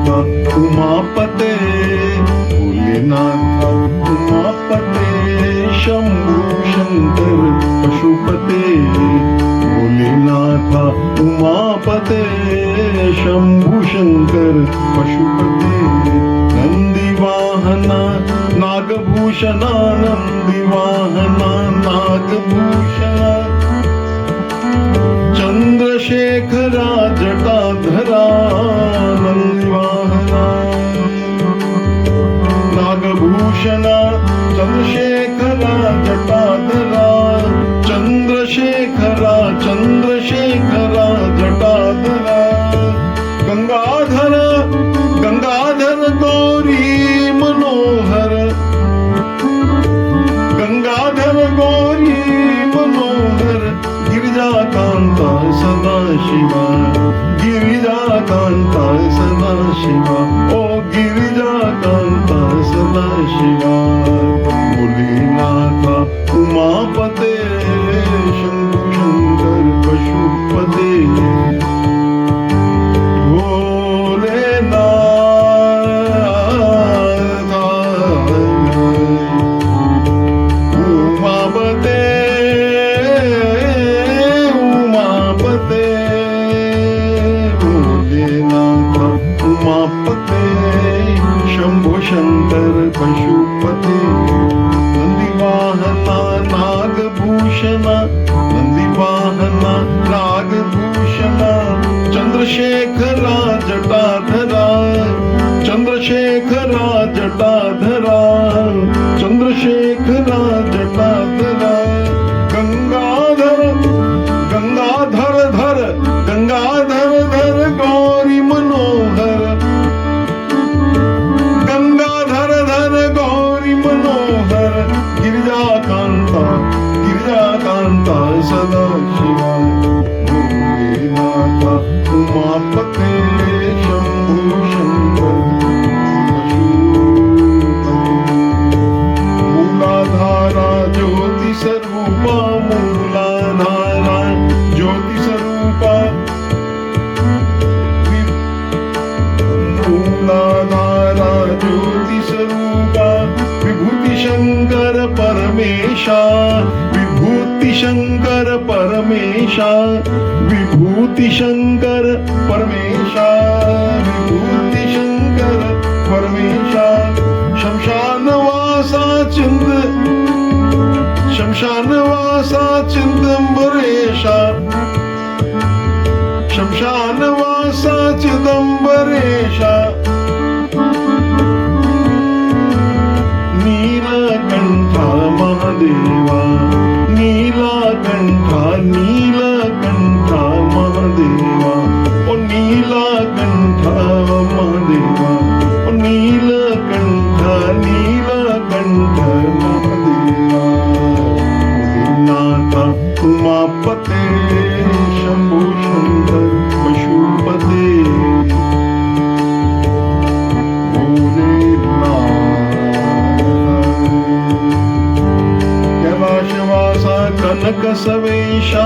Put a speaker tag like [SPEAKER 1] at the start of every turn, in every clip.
[SPEAKER 1] उमापते भोलेनाथ उमापते शंभू शंकर पशुपते भोलेनाथ उमापते शंभू शंकर पशुपते नंदीवाहना नागभूषणा नंदीवाहना नागभूषणा चंद्रशेखरा जटाधरा नंदीवाहना नागभूषणा चंद्रशेखरा जटाधरा चंद्रशेखरा चंद्रशेखरा जटाधरा गंगाधर गंगाधर गौरी मनोहर गंगाधर गौरी मनोहर गिरिजाकांता सदाशिवा गिरिजाकांता सदाशिवा ओ गिरिजाकांता सदाशिवा भोलेनाथ उमापते शंभू शंकर पशुपते शंभो शंकर पशुपते नंदीवाहना नागभूषणा नंदीवाहना नागभूषणा चंद्रशेखरा जटाधरा चंद्रशेखरा जटाधरा चंद्रशेखरा जटाधरा गंगाधर गंगाधर धर गंगाधर धर गौरी मनोहर गंगाधर धर गौरी मनोहर गिरिजाकांता गिरिजाकांता सदाशिवा भोलेनाथ उमापते शंभू शंकर मूलाधारा ज्योति स्वरूपा मूलाधारा ज्योति स्वरूपा मूलाधारा ज्योति स्वरूपा विभूति शंकर परमेशा विभूति शंकर परमेशा विभूति शंकर परमेशा विभूति शंकर परमेशा शमशानवासा चिंद शमशानवासा चिदंबरेशा शमशानवासा चिदंबरेशा नीलकंठा महादेवा नीलकंठा नीलकंठा महादेवा ओ नीलकंठा महादेवा ओ नीलकंठा नीलकंठा महादेवा भोलेनाथ उमापते शंभू शंकर पशुपते कैलाशवासा कनक सवेशा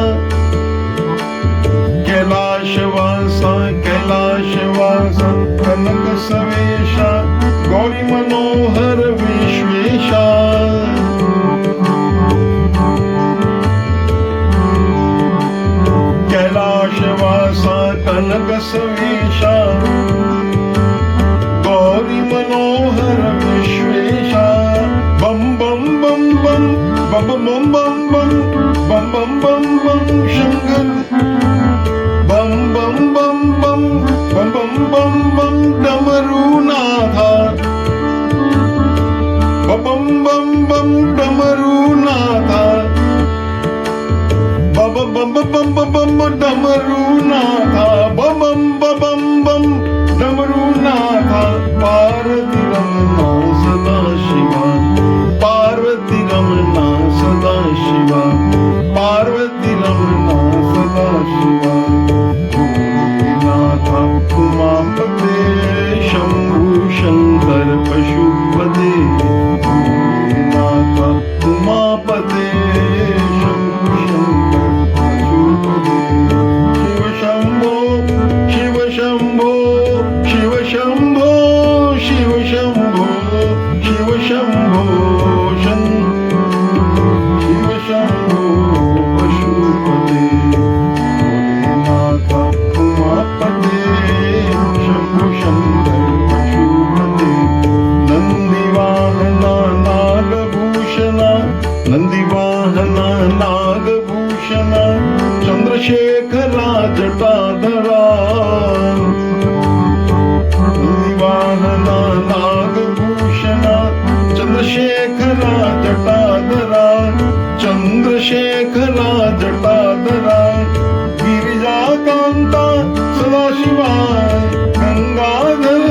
[SPEAKER 1] कैलाशवासा कैलाशवासा कनक सवेशा गौरी मनोहर विश्वेशा कैलाशवासा कनक सवेशा गौरी मनोहर विश्वेशा बम बम बम बम बम बम बम बम बम बम बम बम शंकर बम बम बम बम बम बम बम बम डमरूनाथा बम बम बम डमरूनाथा बम बम बम बम डमरूनाथा बम बम बम डमरूनाथा पार्वती रमना सदाशिवा पार्वती रमना सदाशिवा पार्वती रमना सदाशिवा भोलेनाथ उमापते शंभू शंकर पशुपते भोलेनाथ उमापते शंभू शंकर पशुपते शिव शंभो वाहना नागभूषणा चंद्रशेखरा जटाधरा चंद्रशेखरा जटाधरा गिरिजाकांता सदाशिवाय गंगाधर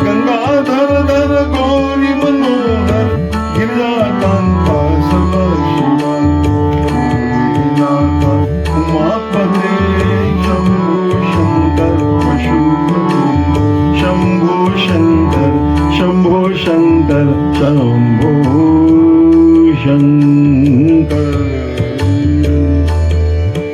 [SPEAKER 1] गंगाधर धर गौरी मनोहर गिरिजाकांता सदाशिवाय उमापते शंभो शंकर पशुपते शंभो शंकर शंभो शंकर शंभो शंकर